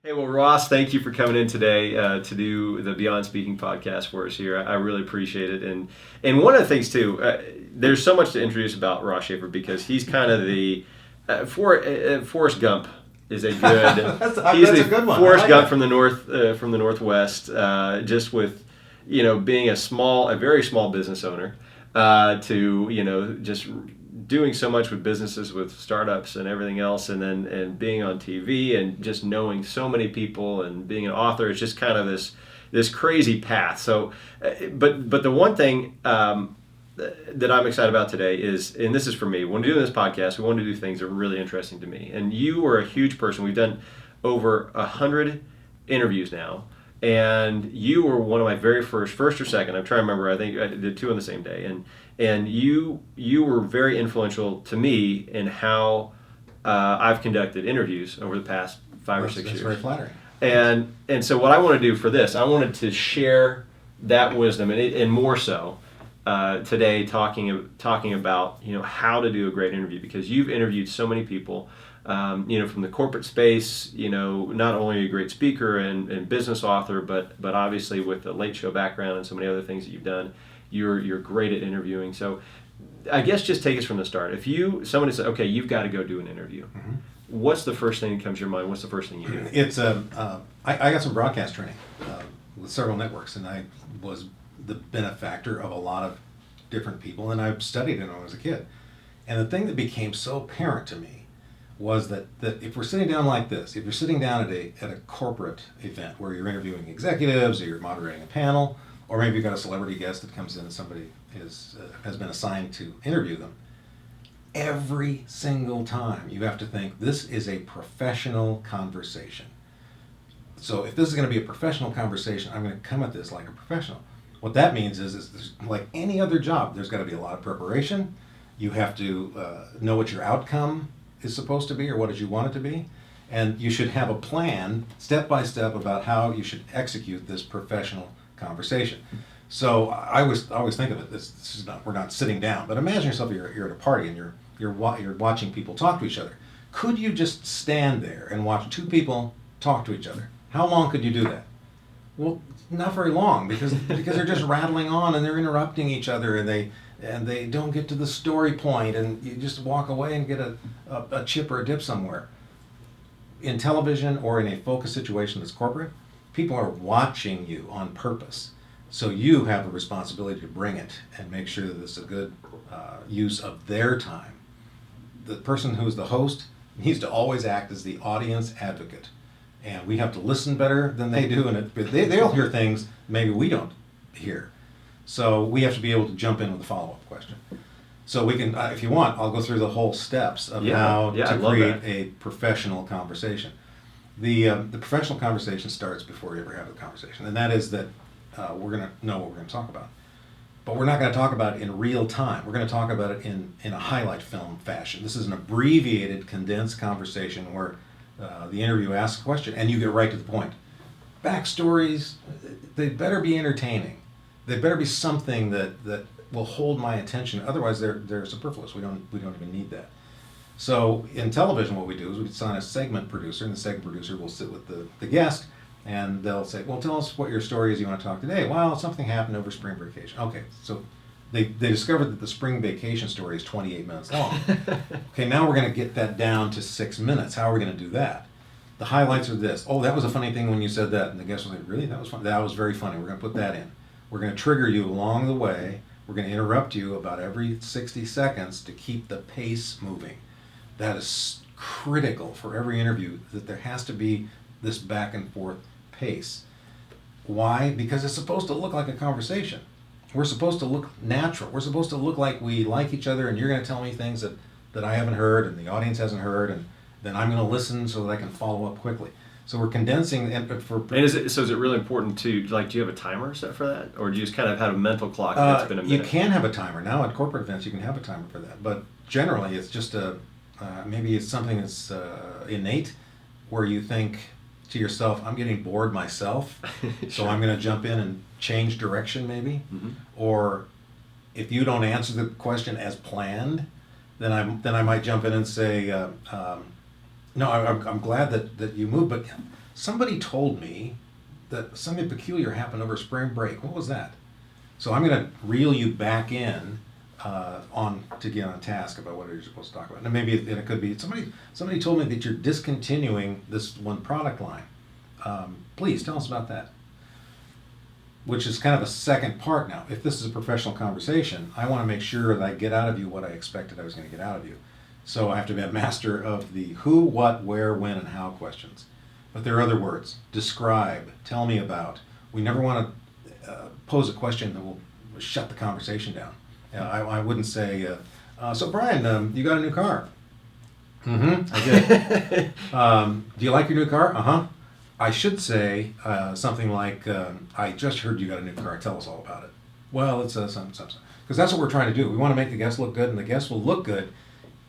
Hey, well, Ross, thank you for coming in today to do the Beyond Speaking podcast for us here. I really appreciate it. And one of the things, too, there's so much to introduce about Ross Shafer because he's kind of the Forrest Gump is a good. He's that's the a good one. Forrest like Gump that. from the Northwest, just with being a very small business owner, to just doing so much with businesses, with startups and everything else, and being on TV and just knowing so many people and being an author. It's just kind of this crazy path. So, but the one thing that I'm excited about today is, and this is for me, when doing this podcast, we want to do things that are really interesting to me. And you are a huge person. We've done over 100 interviews now. And you were one of my very first or second. I'm trying to remember. I think I did two on the same day. And you were very influential to me in how I've conducted interviews over the past 5 or 6 years. That's very flattering. And so what I want to do for this, I wanted to share that wisdom and more so today, talking about how to do a great interview, because you've interviewed so many people. From the corporate space, not only are you a great speaker and business author, but obviously with the late show background and so many other things that you've done, you're great at interviewing. So I guess just take us from the start. If somebody said, okay, you've got to go do an interview, what's the first thing that comes to your mind? What's the first thing you do? It's I got some broadcast training with several networks, and I was the benefactor of a lot of different people, and I studied it when I was a kid. And the thing that became so apparent to me was that if we're sitting down like this, if you're sitting down at a corporate event where you're interviewing executives or you're moderating a panel, or maybe you've got a celebrity guest that comes in and somebody has been assigned to interview them, every single time you have to think, this is a professional conversation. So if this is going to be a professional conversation, I'm going to come at this like a professional. What that means is like any other job, there's got to be a lot of preparation. You have to know what your outcome is supposed to be, or what did you want it to be, and you should have a plan step by step about how you should execute this professional conversation. So I always think of it, this is not, we're not sitting down, but imagine yourself, you're at a party and you're watching people talk to each other. Could you just stand there and watch two people talk to each other? How long could you do that? Well, not very long, because they're just rattling on and they're interrupting each other, and they don't get to the story point, and you just walk away and get a chip or a dip somewhere. In television or in a focus situation that's corporate, people are watching you on purpose. So you have a responsibility to bring it and make sure that it's a good use of their time. The person who's the host needs to always act as the audience advocate. And we have to listen better than they do, and they'll hear things maybe we don't hear. So we have to be able to jump in with a follow-up question. So we can, if you want, I'll go through the whole steps of how to create a professional conversation. The professional conversation starts before you ever have a conversation, and that is that we're going to know what we're going to talk about. But we're not going to talk about it in real time. We're going to talk about it in a highlight film fashion. This is an abbreviated, condensed conversation where the interview asks a question and you get right to the point. Backstories, they better be entertaining. They better be something that will hold my attention. Otherwise, they're superfluous. We don't even need that. So in television, what we do is we assign a segment producer, and the segment producer will sit with the guest, and they'll say, well, tell us what your story is you want to talk today. Well, something happened over spring vacation. Okay, so they discovered that the spring vacation story is 28 minutes long. Okay, now we're going to get that down to 6 minutes. How are we going to do that? The highlights are this. Oh, that was a funny thing when you said that. And the guest was like, really? That was fun. That was very funny. We're going to put that in. We're going to trigger you along the way. We're going to interrupt you about every 60 seconds to keep the pace moving. That is critical for every interview, that there has to be this back and forth pace. Why? Because it's supposed to look like a conversation. We're supposed to look natural. We're supposed to look like we like each other, and you're going to tell me things that I haven't heard and the audience hasn't heard, and then I'm going to listen so that I can follow up quickly. So we're condensing, and is it really important to, like, do you have a timer set for that, or do you just kind of have a mental clock that's been a minute? You can have a timer now at corporate events. You can have a timer for that, but generally it's just maybe it's something that's innate, where you think to yourself, I'm getting bored myself, Sure. So I'm going to jump in and change direction maybe. Mm-hmm. Or if you don't answer the question as planned, then I might jump in and say, no, I'm glad that you moved, but somebody told me that something peculiar happened over spring break. What was that? So I'm going to reel you back in on to get on task about what you're supposed to talk about. And maybe it could be somebody told me that you're discontinuing this one product line. Please tell us about that. Which is kind of a second part now. If this is a professional conversation, I want to make sure that I get out of you what I expected I was going to get out of you. So I have to be a master of the who, what, where, when, and how questions. But there are other words. Describe, tell me about. We never want to pose a question that will shut the conversation down. I wouldn't say, so Brian, you got a new car? Mm-hmm, I did. Do you like your new car? Uh-huh. I should say something like, I just heard you got a new car. Tell us all about it. Well, it's something. Because that's what we're trying to do. We want to make the guests look good, and the guests will look good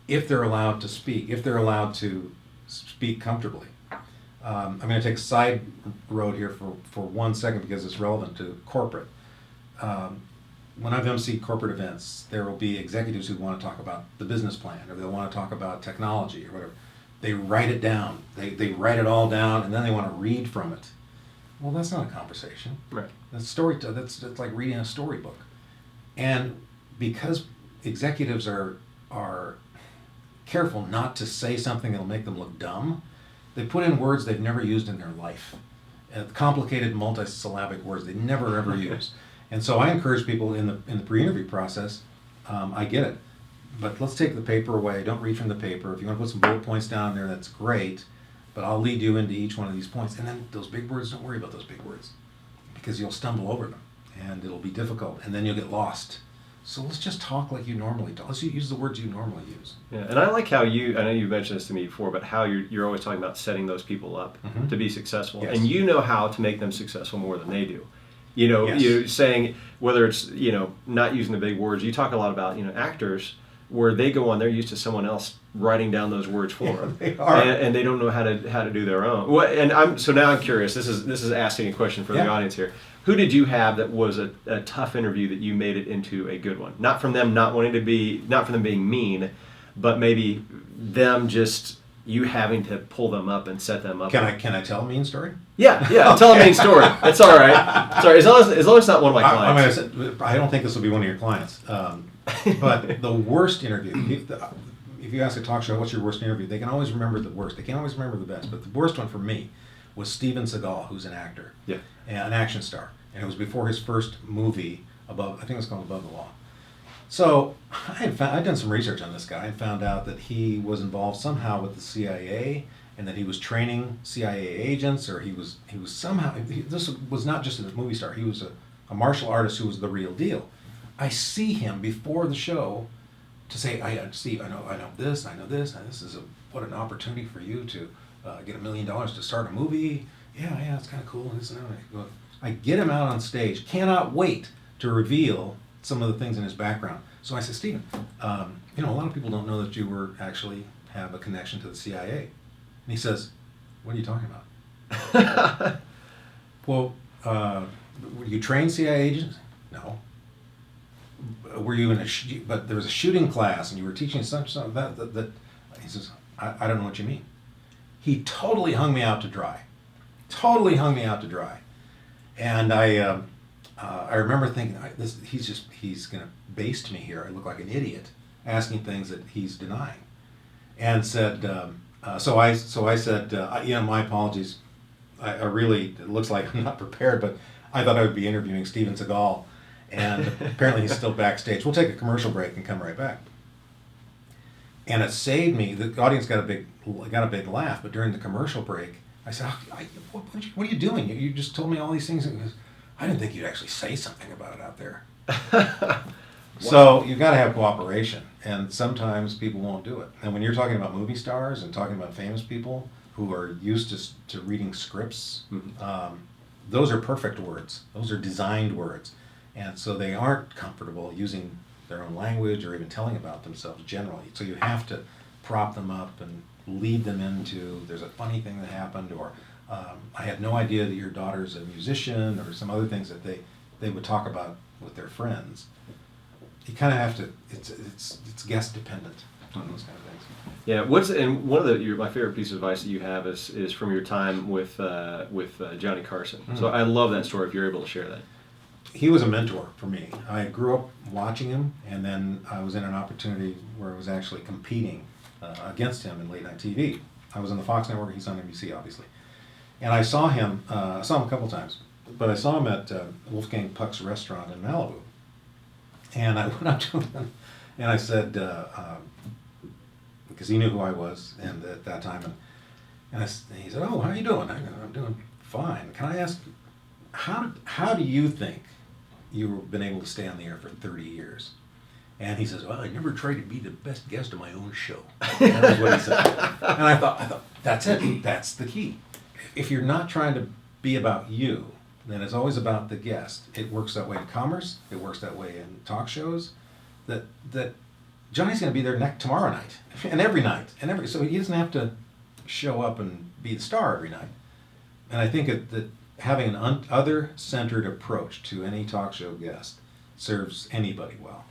if they're allowed to speak, if they're allowed to speak comfortably. I'm going to take a side road here for 1 second because it's relevant to corporate. When I've emceed corporate events, there will be executives who want to talk about the business plan, or they'll want to talk about technology or whatever. They write it down. They write it all down, and then they want to read from it. Well, that's not a conversation. Right. That's like reading a storybook. And because executives are careful not to say something that'll make them look dumb, they put in words they've never used in their life. Complicated multisyllabic words they never ever use. And so I encourage people in the pre-interview process, I get it, but let's take the paper away. Don't read from the paper. If you want to put some bullet points down there, that's great, but I'll lead you into each one of these points. And then those big words, don't worry about those big words, because you'll stumble over them, and it'll be difficult, and then you'll get lost. So let's just talk like you normally talk. Let's use the words you normally use. Yeah, and I like how I know you've mentioned this to me before, but how you're always talking about setting those people up to be successful. Yes. And you know how to make them successful more than they do. You know, Yes. you're saying, whether it's, not using the big words, you talk a lot about, actors where they go on, they're used to someone else writing down those words for them. They are. And they don't know how to do their own. So now I'm curious, this is asking a question for the audience here. Who did you have that was a tough interview that you made it into a good one? Not from them not from them being mean, but maybe them just you having to pull them up and set them up. Can I tell a mean story? Yeah. Tell a mean story. That's all right. Sorry, as long as it's not one of my clients. I don't think this will be one of your clients. But the worst interview, if you ask a talk show, what's your worst interview? They can always remember the worst. They can't always remember the best. But the worst one for me was Steven Seagal, who's an actor, an action star, and it was before his first movie, I think it was called Above the Law. So I'd done some research on this guy and found out that he was involved somehow with the CIA, and that he was training CIA agents, or he was somehow. This was not just a movie star. He was a martial artist who was the real deal. I see him before the show to say, Steve, I know this, and this is what an opportunity for you to get $1 million to start a movie. Yeah, it's kind of cool. I get him out on stage, cannot wait to reveal some of the things in his background. So I said, Stephen, a lot of people don't know that you actually have a connection to the CIA. And he says, what are you talking about? Well, were you trained CIA agents? No. Were you but there was a shooting class and you were teaching something that he says, I don't know what you mean. He totally hung me out to dry. And I remember thinking, he's going to baste me here. I look like an idiot asking things that he's denying. And said, so I said, my apologies. I really, it looks like I'm not prepared, but I thought I would be interviewing Steven Seagal. And apparently he's still backstage. We'll take a commercial break and come right back. And it saved me. The audience got a big laugh, but during the commercial break, I said, what are you doing? You just told me all these things. And he goes, I didn't think you'd actually say something about it out there. So you've got to have cooperation, and sometimes people won't do it. And when you're talking about movie stars and talking about famous people who are used to reading scripts, those are perfect words. Those are designed words. And so they aren't comfortable using their own language or even telling about themselves generally. So you have to prop them up and lead them into, there's a funny thing that happened, or I had no idea that your daughter's a musician, or some other things that they would talk about with their friends. You kind of have to, it's guest dependent. on those kind of things. Yeah, and one of my favorite piece of advice that you have is from your time with Johnny Carson. Mm-hmm. So I love that story. If you're able to share that. He was a mentor for me. I grew up watching him, and then I was in an opportunity where I was actually competing against him in late night TV. I was on the Fox network. He's on NBC, obviously, and I saw him. I saw him a couple times, but I saw him at Wolfgang Puck's restaurant in Malibu, and I went up to him and I said, because he knew who I was, and at that time, and he said, "Oh, how you doing?" I'm doing fine. Can I ask, how do you think you've been able to stay on the air for 30 years? And he says, "Well, I never tried to be the best guest of my own show." That was what he said. And I thought, that's it. That's the key. If you're not trying to be about you, then it's always about the guest. It works that way in commerce. It works that way in talk shows. That Johnny's going to be there tomorrow night, and every night, so he doesn't have to show up and be the star every night. And I think that having an other-centered approach to any talk show guest serves anybody well.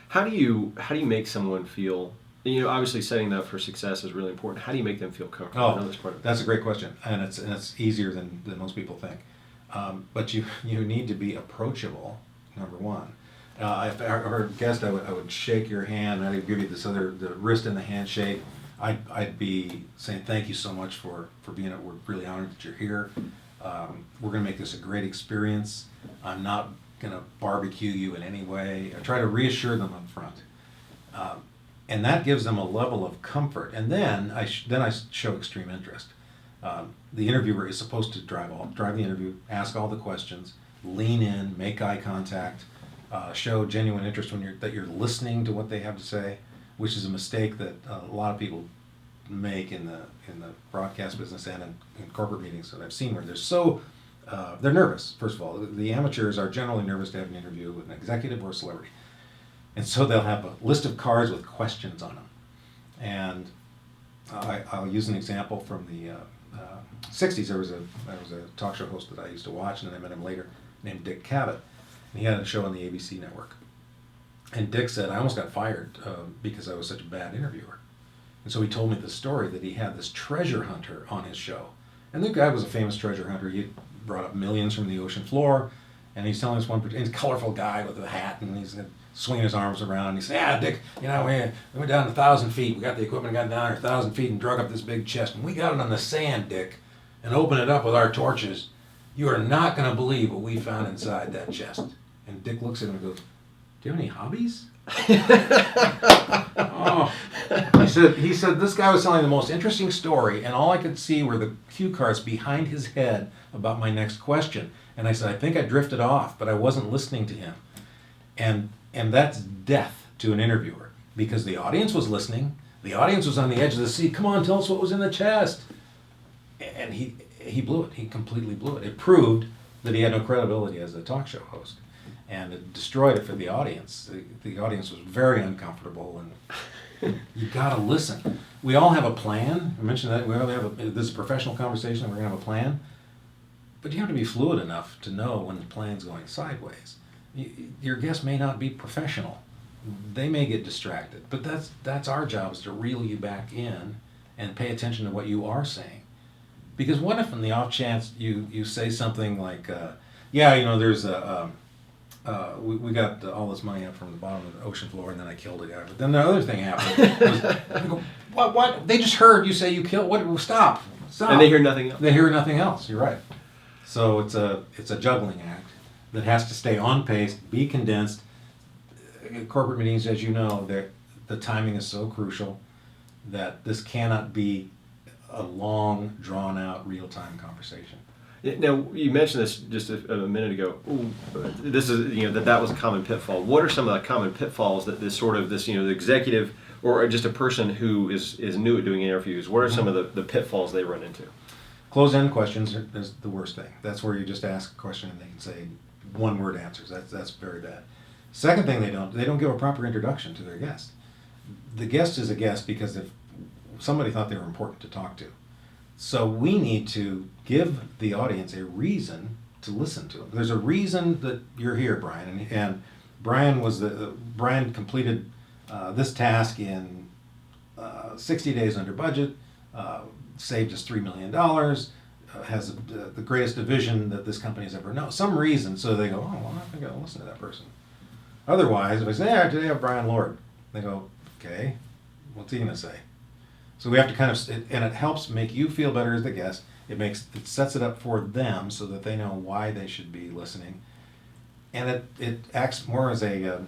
How do you make someone feel? Obviously setting them up for success is really important. How do you make them feel comfortable? I know that's part of it. That's a great question, and it's easier than most people think. But you need to be approachable. Number one, if I were a guest, I would shake your hand. I'd give you the wrist and the handshake. I'd be saying thank you so much for being. We're really honored that you're here. We're going to make this a great experience. I'm not going to barbecue you in any way. I try to reassure them up front. And that gives them a level of comfort. And then I show extreme interest. The interviewer is supposed to drive the interview, ask all the questions, lean in, make eye contact, show genuine interest that you're listening to what they have to say, which is a mistake that a lot of people make in the broadcast business and in corporate meetings that I've seen, where they're nervous. First of all, the amateurs are generally nervous to have an interview with an executive or a celebrity, and so they'll have a list of cards with questions on them. And I'll use an example from the 60s. There was a talk show host that I used to watch, and then I met him later, named Dick Cavett, and he had a show on the ABC network. And Dick said, "I almost got fired because I was such a bad interviewer." And so he told me the story that he had this treasure hunter on his show. And the guy was a famous treasure hunter. He brought up millions from the ocean floor. And he's telling us he's a colorful guy with a hat, and he's swinging his arms around. And he said, "Yeah, Dick, we went down 1,000 feet. We got the equipment, got down 1,000 feet and drug up this big chest. And we got it on the sand, Dick, and opened it up with our torches. You are not going to believe what we found inside that chest." And Dick looks at him and goes, "Do you have any hobbies?" Oh. He said this guy was telling the most interesting story, and all I could see were the cue cards behind his head about my next question. And I said, "I think I drifted off, but I wasn't listening to him." And that's death to an interviewer, because the audience was listening. The audience was on the edge of the seat. "Come on, tell us what was in the chest." And he blew it. He completely blew it. It proved that he had no credibility as a talk show host. And it destroyed it for the audience. The audience was very uncomfortable, and you got to listen. We all have a plan. I mentioned that we all this is a professional conversation. We're going to have a plan, but you have to be fluid enough to know when the plan's going sideways. Your guest may not be professional. They may get distracted, but that's our job, is to reel you back in and pay attention to what you are saying. Because what if, in the off chance, you say something like, there's we got all this money up from the bottom of the ocean floor, and then I killed a guy. But then the other thing happened. I go, what? They just heard you say you killed. What? Stop. And they hear nothing else. They hear nothing else. You're right. So it's a juggling act that has to stay on pace, be condensed. In corporate meetings, as you know, the timing is so crucial that this cannot be a long, drawn-out, real-time conversation. Now, you mentioned this just a minute ago. This is, that was a common pitfall. What are some of the common pitfalls that the executive or just a person who is new at doing interviews, what are some of the pitfalls they run into? Closed-end questions is the worst thing. That's where you just ask a question and they can say one-word answers. That's very bad. Second thing, they don't give a proper introduction to their guest. The guest is a guest because if somebody thought they were important to talk to. So we need to give the audience a reason to listen to them. There's a reason that you're here, Brian, and Brian completed this task in 60 days under budget, saved us $3 million, has the greatest division that this company has ever known. Some reason, so they go, oh, well, I'm not going to listen to that person. Otherwise, if I say, yeah, today I have Brian Lord, they go, okay, what's he going to say? So we have to kind of, and it helps make you feel better as the guest. It sets it up for them so that they know why they should be listening. And it acts more as a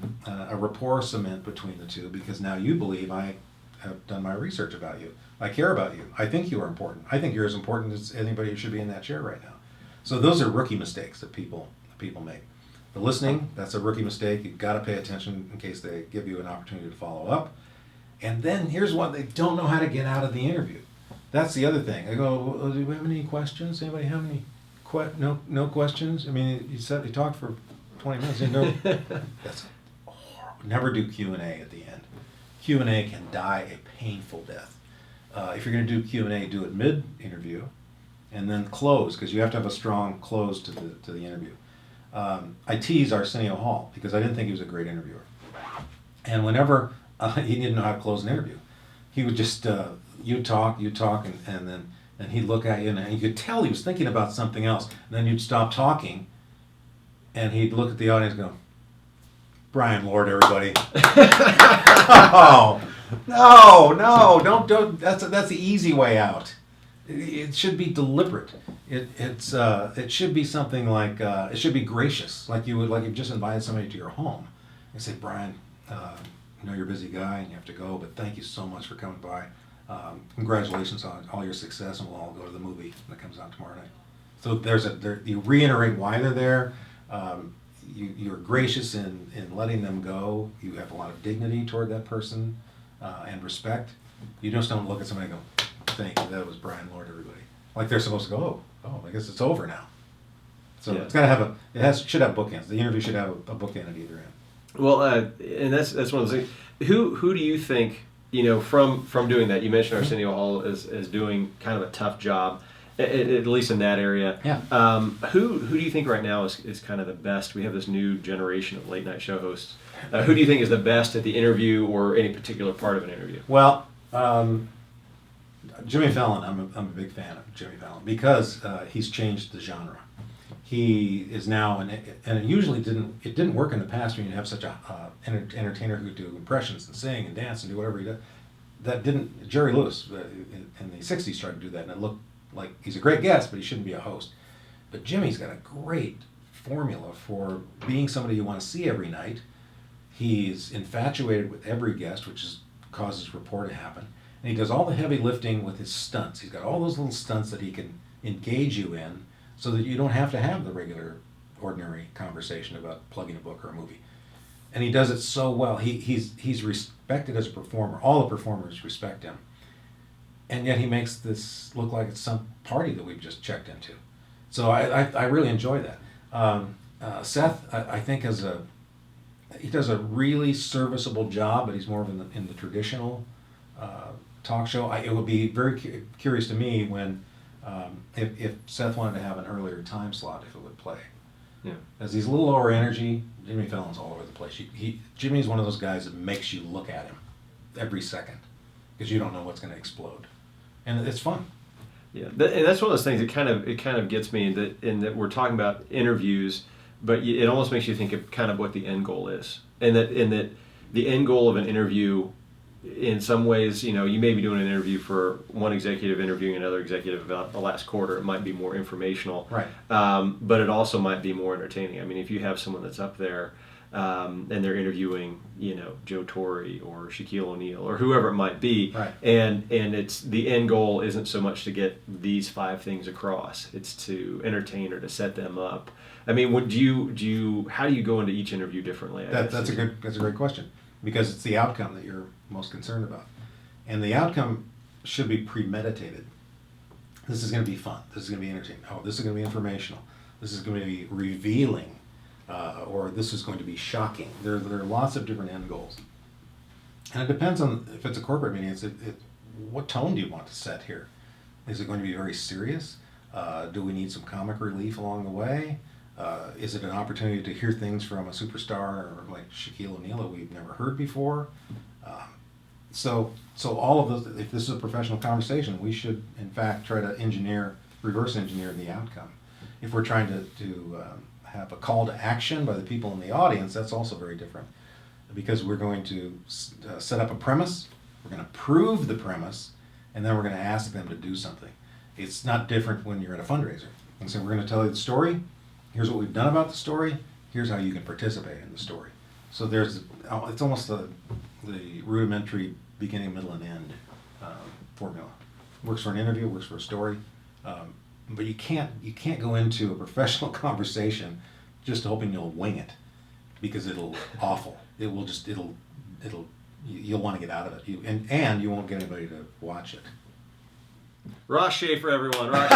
rapport cement between the two, because now you believe I have done my research about you. I care about you. I think you are important. I think you're as important as anybody who should be in that chair right now. So those are rookie mistakes that people make. The listening, that's a rookie mistake. You've got to pay attention in case they give you an opportunity to follow up. And then here's one, they don't know how to get out of the interview. That's the other thing. I go, well, do we have any questions? Anybody have any no questions? I mean, you talked for 20 minutes. No, that's horrible. Never do Q&A at the end. Q&A can die a painful death. If you're going to do Q&A, do it mid-interview, and then close, because you have to have a strong close to the interview. I tease Arsenio Hall because I didn't think he was a great interviewer, and whenever he didn't know how to close an interview, he would just you talk, and then he'd look at you, and you could tell he was thinking about something else. And then you'd stop talking, and he'd look at the audience and go, Brian Lord, everybody. Oh, no, don't. That's the easy way out. It should be deliberate. It should be something like, it should be gracious, like you've just invited somebody to your home. You say, Brian, I know you're a busy guy and you have to go, but thank you so much for coming by. Congratulations on all your success, and we'll all go to the movie that comes out tomorrow night. So you reiterate why they're there. You're gracious in letting them go. You have a lot of dignity toward that person and respect. You just don't look at somebody and go, thank you, that was Brian Lord, everybody. Like they're supposed to go, oh, I guess it's over now. So yeah. It's got to have should have bookends. The interview should have a bookend at either end. Well, and that's one of the things. Who do you think, from doing that? You mentioned Arsenio Hall as doing kind of a tough job, at least in that area. Yeah. Who do you think right now is kind of the best? We have this new generation of late night show hosts. Who do you think is the best at the interview or any particular part of an interview? Well, Jimmy Fallon. I'm a big fan of Jimmy Fallon because he's changed the genre. He is now, and it usually didn't work in the past when you have such a entertainer who could do impressions and sing and dance and do whatever he does. That didn't. Jerry Lewis in the '60s tried to do that, and it looked like he's a great guest, but he shouldn't be a host. But Jimmy's got a great formula for being somebody you want to see every night. He's infatuated with every guest, which causes rapport to happen. And he does all the heavy lifting with his stunts. He's got all those little stunts that he can engage you in so that you don't have to have the regular, ordinary conversation about plugging a book or a movie. And he does it so well. He's respected as a performer. All the performers respect him. And yet he makes this look like it's some party that we've just checked into. So I really enjoy that. Seth, I think, he does a really serviceable job, but he's more of in the traditional talk show. It would be very curious to me when if Seth wanted to have an earlier time slot, if it would play. Yeah. As he's a little lower energy, Jimmy Fallon's all over the place. Jimmy's one of those guys that makes you look at him every second because you don't know what's going to explode, and it's fun. Yeah, and that's one of those things that kind of gets me in that we're talking about interviews, but it almost makes you think of kind of what the end goal is, and that the end goal of an interview, in some ways, you may be doing an interview for one executive interviewing another executive about the last quarter. It might be more informational, right? But it also might be more entertaining. I mean, if you have someone that's up there and they're interviewing, Joe Torre or Shaquille O'Neal or whoever it might be, right. and it's the end goal isn't so much to get these 5 things across; it's to entertain or to set them up. I mean, how do you go into each interview differently? That's a great question, because it's the outcome that you're most concerned about, and the outcome should be premeditated. This is going to be fun. This is going to be entertaining. Oh, this is going to be informational. This is going to be revealing, or this is going to be shocking. There are lots of different end goals, and it depends on if it's a corporate meeting. What tone do you want to set here? Is it going to be very serious? Do we need some comic relief along the way? Is it an opportunity to hear things from a superstar or like Shaquille O'Neal that we've never heard before? So all of those, if this is a professional conversation, we should in fact try to reverse engineer the outcome. If we're trying to have a call to action by the people in the audience, that's also very different, because we're going to set up a premise, we're going to prove the premise, and then we're going to ask them to do something. It's not different when you're at a fundraiser. And so we're going to tell you the story, here's what we've done about the story, here's how you can participate in the story. So it's almost the rudimentary beginning, middle, and end formula. Works for an interview, works for a story, but you can't go into a professional conversation just hoping you'll wing it, because it'll awful. You'll want to get out of it, and you won't get anybody to watch it. Ross Shafer, everyone. Ross.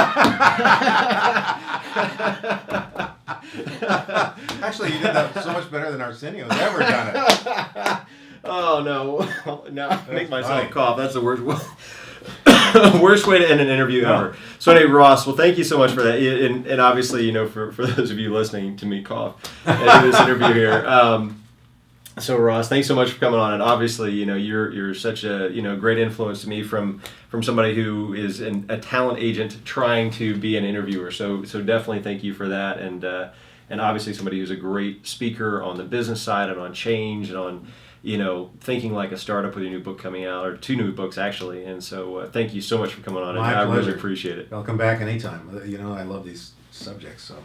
Actually, you did that so much better than Arsenio's ever done it. Oh no! Now I make myself funny. cough. That's the worst. Worst way to end an interview No. ever. So anyway, Ross, well, thank you so much for that, and obviously, for those of you listening to me cough in this interview here. So Ross, thanks so much for coming on, and obviously, you're such a great influence to me from somebody who is a talent agent trying to be an interviewer. So definitely thank you for that, and obviously somebody who's a great speaker on the business side and on change and on thinking like a startup with your new book coming out, or 2 new books actually. And so thank you so much for coming on. My I pleasure. really appreciate it. I'll come back anytime. I love these subjects, so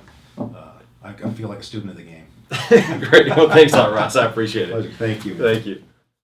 I feel like a student of the game. Great. Well, thanks a lot, Ross. I appreciate it. Pleasure. Thank you. Thank you.